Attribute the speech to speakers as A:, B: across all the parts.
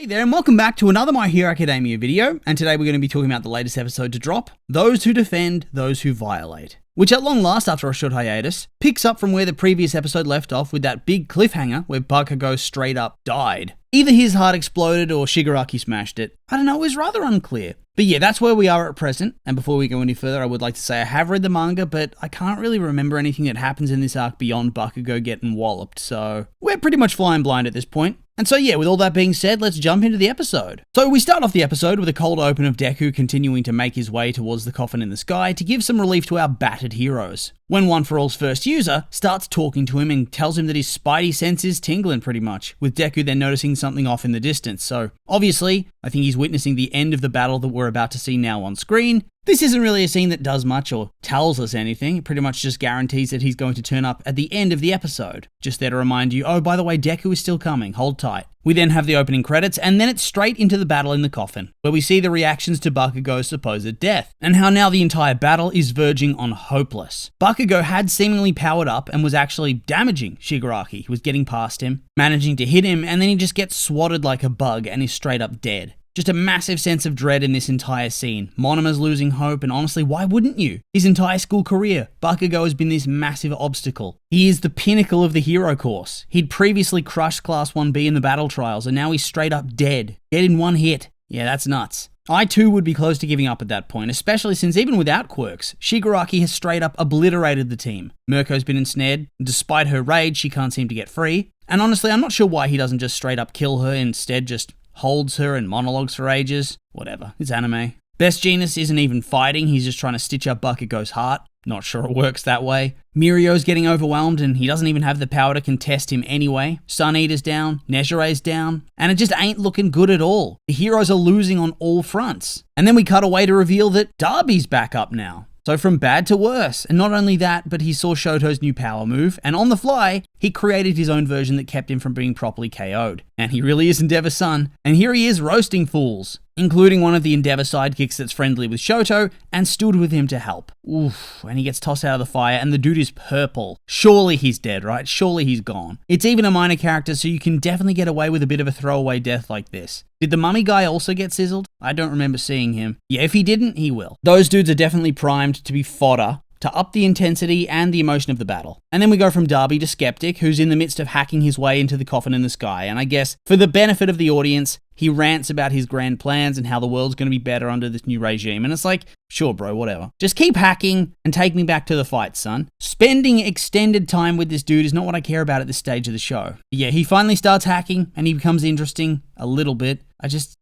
A: Hey there and welcome back to another My Hero Academia video, and today we're going to be talking about the latest episode to drop, Those Who Defend, Those Who Violate, which at long last, after a short hiatus, picks up from where the previous episode left off with that big cliffhanger where Bakugou straight up died. Either his heart exploded or Shigaraki smashed it. I don't know, it was rather unclear. But yeah, that's where we are at present, and before we go any further, I would like to say I have read the manga, but I can't really remember anything that happens in this arc beyond Bakugou getting walloped, so we're pretty much flying blind at this point. And so yeah, with all that being said, let's jump into the episode. So we start off the episode with a cold open of Deku continuing to make his way towards the coffin in the sky to give some relief to our battered heroes. When One For All's first user starts talking to him and tells him that his spidey sense is tingling pretty much, with Deku then noticing something off in the distance. So obviously, I think he's witnessing the end of the battle that we're about to see now on screen. This isn't really a scene that does much or tells us anything. It pretty much just guarantees that he's going to turn up at the end of the episode. Just there to remind you, oh, by the way, Deku is still coming, hold tight. We then have the opening credits, and then it's straight into the battle in the coffin, where we see the reactions to Bakugou's supposed death, and how now the entire battle is verging on hopeless. Bakugou had seemingly powered up and was actually damaging Shigaraki, who was getting past him, managing to hit him, and then he just gets swatted like a bug and is straight up dead. Just a massive sense of dread in this entire scene. Monoma's losing hope, and honestly, why wouldn't you? His entire school career, Bakugou has been this massive obstacle. He is the pinnacle of the hero course. He'd previously crushed Class 1B in the battle trials, and now he's straight up dead. Dead in one hit. Yeah, that's nuts. I too would be close to giving up at that point, especially since even without quirks, Shigaraki has straight up obliterated the team. Mirko's been ensnared, and despite her rage, she can't seem to get free. And honestly, I'm not sure why he doesn't just straight up kill her, instead just holds her and monologues for ages. Whatever, it's anime. Best Genius isn't even fighting, he's just trying to stitch up Bakugou's heart. Not sure it works that way. Mirio's getting overwhelmed and he doesn't even have the power to contest him anyway. Sun Eater's down, Nejire's down, and it just ain't looking good at all. The heroes are losing on all fronts. And then we cut away to reveal that Darby's back up now. So from bad to worse. And not only that, but he saw Shoto's new power move, and on the fly, he created his own version that kept him from being properly KO'd. And he really is Endeavor's son, and here he is roasting fools, including one of the Endeavor sidekicks that's friendly with Shoto, and stood with him to help. Oof, and he gets tossed out of the fire, and the dude is purple. Surely he's dead, right? Surely he's gone. It's even a minor character, so you can definitely get away with a bit of a throwaway death like this. Did the mummy guy also get sizzled? I don't remember seeing him. Yeah, if he didn't, he will. Those dudes are definitely primed to be fodder to up the intensity and the emotion of the battle. And then we go from Darby to Skeptic, who's in the midst of hacking his way into the coffin in the sky, and I guess, for the benefit of the audience, he rants about his grand plans and how the world's going to be better under this new regime, and it's like, sure bro, whatever. Just keep hacking and take me back to the fight, son. Spending extended time with this dude is not what I care about at this stage of the show. But yeah, he finally starts hacking, and he becomes interesting, a little bit.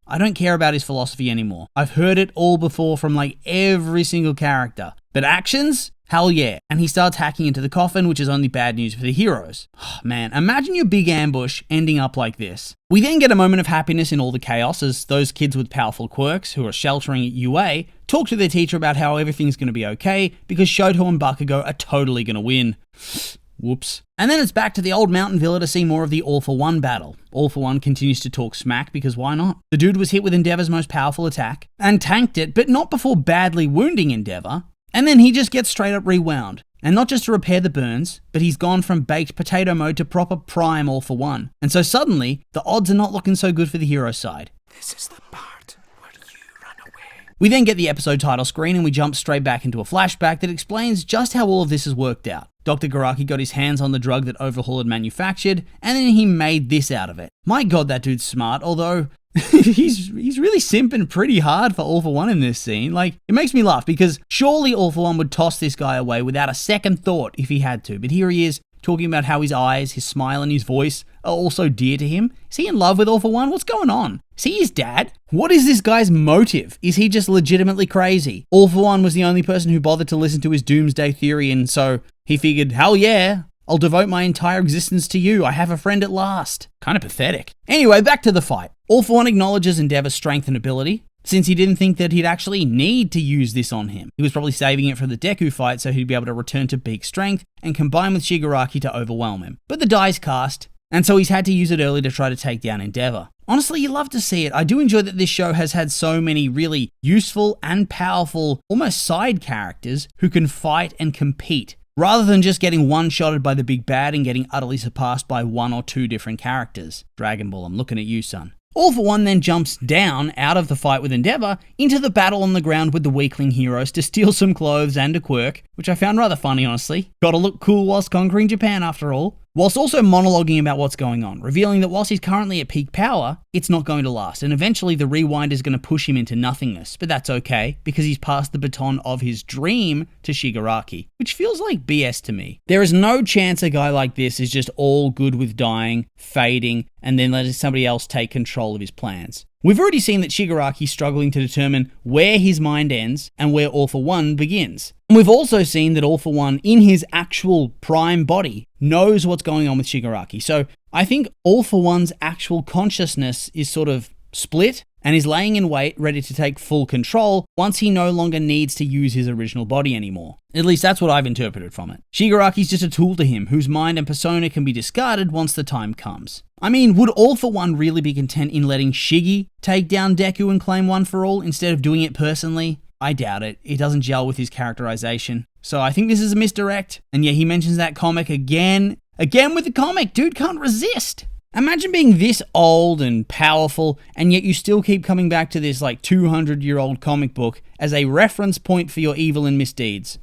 A: I don't care about his philosophy anymore. I've heard it all before from like every single character. But actions? Hell yeah. And he starts hacking into the coffin, which is only bad news for the heroes. Oh, man, imagine your big ambush ending up like this. We then get a moment of happiness in all the chaos as those kids with powerful quirks who are sheltering at UA talk to their teacher about how everything's going to be okay because Shoto and Bakugou are totally going to win. Whoops. And then it's back to the old mountain villa to see more of the All For One battle. All For One continues to talk smack because why not? The dude was hit with Endeavor's most powerful attack and tanked it, but not before badly wounding Endeavor. And then he just gets straight up rewound. And not just to repair the burns, but he's gone from baked potato mode to proper prime All For One. And so suddenly, the odds are not looking so good for the hero side.
B: This is the part where you run away.
A: We then get the episode title screen and we jump straight back into a flashback that explains just how all of this has worked out. Dr. Garaki got his hands on the drug that Overhaul had manufactured, and then he made this out of it. My god, that dude's smart, although he's really simping pretty hard for All For One in this scene. Like, it makes me laugh because surely All For One would toss this guy away without a second thought if he had to. But here he is, talking about how his eyes, his smile, and his voice are also dear to him. Is he in love with All For One? What's going on? Is he his dad? What is this guy's motive? Is he just legitimately crazy? All For One was the only person who bothered to listen to his doomsday theory, and so he figured, hell yeah, I'll devote my entire existence to you. I have a friend at last. Kind of pathetic. Anyway, back to the fight. All For One acknowledges Endeavor's strength and ability, since he didn't think that he'd actually need to use this on him. He was probably saving it for the Deku fight so he'd be able to return to peak strength and combine with Shigaraki to overwhelm him. But the die's cast, and so he's had to use it early to try to take down Endeavor. Honestly, you love to see it. I do enjoy that this show has had so many really useful and powerful, almost side characters who can fight and compete, rather than just getting one-shotted by the big bad and getting utterly surpassed by one or two different characters. Dragon Ball, I'm looking at you, son. All for One then jumps down out of the fight with Endeavor into the battle on the ground with the weakling heroes to steal some clothes and a quirk, which I found rather funny, honestly. Gotta look cool whilst conquering Japan after all. Whilst also monologuing about what's going on, revealing that whilst he's currently at peak power, it's not going to last, and eventually the rewind is going to push him into nothingness, but that's okay, because he's passed the baton of his dream to Shigaraki, which feels like BS to me. There is no chance a guy like this is just all good with dying, fading, and then letting somebody else take control of his plans. We've already seen that Shigaraki's struggling to determine where his mind ends and where All for One begins. And we've also seen that All for One, in his actual prime body, knows what's going on with Shigaraki. So I think All for One's actual consciousness is sort of split and is laying in wait, ready to take full control once he no longer needs to use his original body anymore. At least that's what I've interpreted from it. Shigaraki's just a tool to him, whose mind and persona can be discarded once the time comes. I mean, would All for One really be content in letting Shiggy take down Deku and claim One for All instead of doing it personally? I doubt it. It doesn't gel with his characterization. So I think this is a misdirect. And yet he mentions that comic again. Again with the comic. Dude can't resist. Imagine being this old and powerful, and yet you still keep coming back to this like 200-year-old comic book as a reference point for your evil and misdeeds.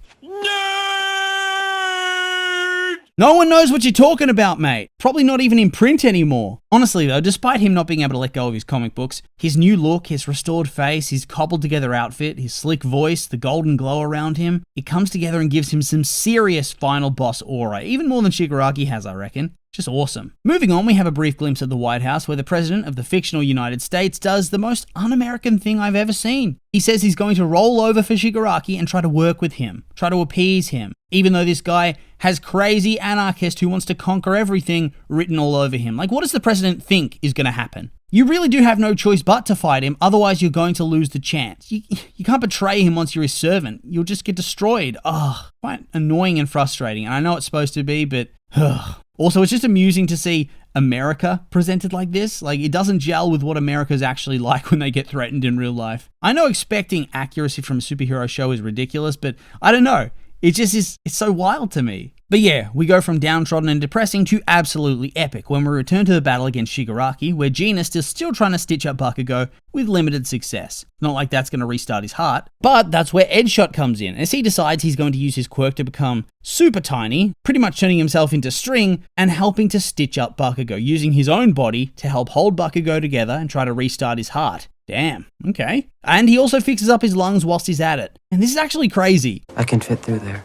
A: No one knows what you're talking about, mate. Probably not even in print anymore. Honestly though, despite him not being able to let go of his comic books, his new look, his restored face, his cobbled together outfit, his slick voice, the golden glow around him, it comes together and gives him some serious final boss aura, even more than Shigaraki has, I reckon. Just awesome. Moving on, we have a brief glimpse of the White House where the president of the fictional United States does the most un-American thing I've ever seen. He says he's going to roll over for Shigaraki and try to work with him, try to appease him, even though this guy has crazy anarchist who wants to conquer everything written all over him. Like, what does the president think is going to happen? You really do have no choice but to fight him, otherwise you're going to lose the chance. You can't betray him once you're his servant. You'll just get destroyed. Ugh, quite annoying and frustrating. And I know it's supposed to be, but ugh. Also, it's just amusing to see America presented like this. Like, it doesn't gel with what America's actually like when they get threatened in real life. I know expecting accuracy from a superhero show is ridiculous, but I don't know. It just is, it's so wild to me. But yeah, we go from downtrodden and depressing to absolutely epic when we return to the battle against Shigaraki, where Genist is still trying to stitch up Bakugou with limited success. Not like that's going to restart his heart, but that's where Edgeshot comes in, as he decides he's going to use his quirk to become super tiny, pretty much turning himself into string and helping to stitch up Bakugou, using his own body to help hold Bakugou together and try to restart his heart. Damn, okay. And he also fixes up his lungs whilst he's at it. And this is actually crazy.
C: I can fit through there.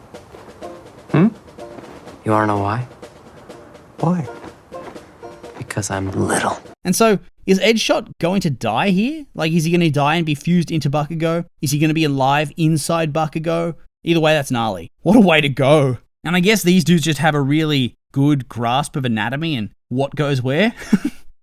C: You wanna know why?
B: Why?
C: Because I'm little.
A: And so, is Edgeshot going to die here? Like, is he going to die and be fused into Bakugou? Is he going to be alive inside Bakugou? Either way, that's gnarly. What a way to go. And I guess these dudes just have a really good grasp of anatomy and what goes where.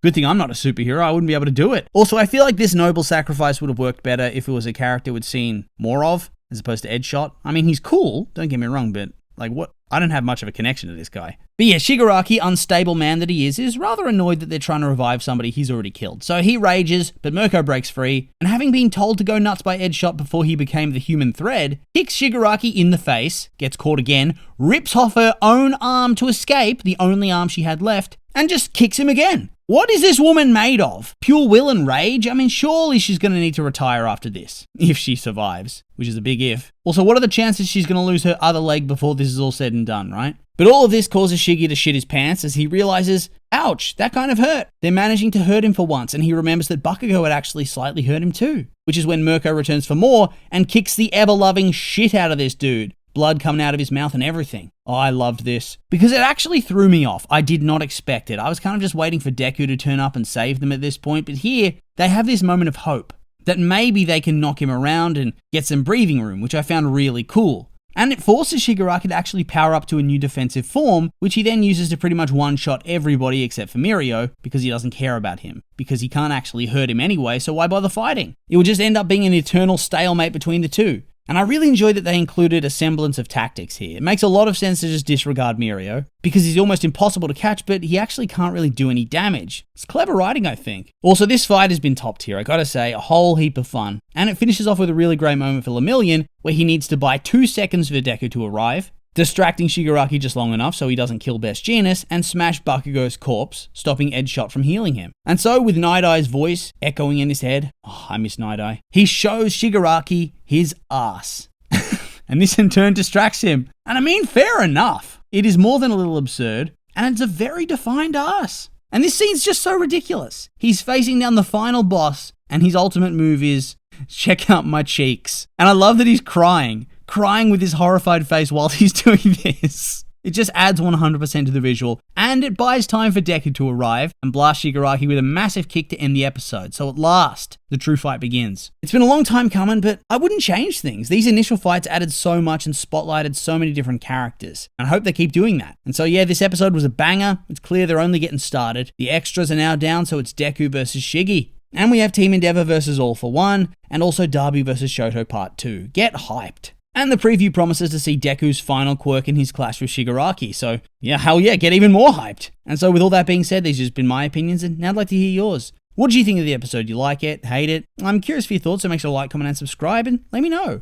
A: Good thing I'm not a superhero, I wouldn't be able to do it. Also, I feel like this noble sacrifice would have worked better if it was a character we'd seen more of, as opposed to Edgeshot. I mean, he's cool, don't get me wrong, but like, what? I don't have much of a connection to this guy. But yeah, Shigaraki, unstable man that he is rather annoyed that they're trying to revive somebody he's already killed. So he rages, but Mirko breaks free, and having been told to go nuts by Edgeshot before he became the human thread, kicks Shigaraki in the face, gets caught again, rips off her own arm to escape, the only arm she had left, and just kicks him again. What is this woman made of? Pure will and rage? I mean, surely she's going to need to retire after this. If she survives, which is a big if. Also, what are the chances she's going to lose her other leg before this is all said and done, right? But all of this causes Shiggy to shit his pants as he realizes, ouch, that kind of hurt. They're managing to hurt him for once, and he remembers that Bakugou had actually slightly hurt him too. Which is when Mirko returns for more and kicks the ever-loving shit out of this dude. Blood coming out of his mouth and everything. Oh, I loved this. Because it actually threw me off. I did not expect it. I was kind of just waiting for Deku to turn up and save them at this point, but here, they have this moment of hope. That maybe they can knock him around and get some breathing room, which I found really cool. And it forces Shigaraki to actually power up to a new defensive form, which he then uses to pretty much one-shot everybody except for Mirio, because he doesn't care about him. Because he can't actually hurt him anyway, so why bother fighting? It will just end up being an eternal stalemate between the two. And I really enjoyed that they included a semblance of tactics here. It makes a lot of sense to just disregard Mirio, because he's almost impossible to catch, but he actually can't really do any damage. It's clever writing, I think. Also, this fight has been top tier, I gotta say, a whole heap of fun. And it finishes off with a really great moment for Lemillion, where he needs to buy 2 seconds for Deku to arrive, distracting Shigaraki just long enough so he doesn't kill Best Jeanist and smash Bakugou's corpse, stopping Ed's shot from healing him. And so, with Night Eye's voice echoing in his head, oh, I miss Night Eye, he shows Shigaraki his ass. And this in turn distracts him. And I mean, fair enough. It is more than a little absurd, and it's a very defined ass. And this scene's just so ridiculous. He's facing down the final boss, and his ultimate move is, check out my cheeks. And I love that he's crying with his horrified face while he's doing this. It just adds 100% to the visual, and it buys time for Deku to arrive and blast Shigaraki with a massive kick to end the episode, so at last, the true fight begins. It's been a long time coming, but I wouldn't change things. These initial fights added so much and spotlighted so many different characters, and I hope they keep doing that. And so yeah, this episode was a banger. It's clear they're only getting started. The extras are now down, so it's Deku versus Shiggy. And we have Team Endeavor versus All for One, and also Darby versus Shoto Part 2. Get hyped. And the preview promises to see Deku's final quirk in his clash with Shigaraki, so yeah, hell yeah, get even more hyped. And so with all that being said, these have just been my opinions, and now I'd like to hear yours. What do you think of the episode? You like it? Hate it? I'm curious for your thoughts, so make sure to like, comment, and subscribe, and let me know.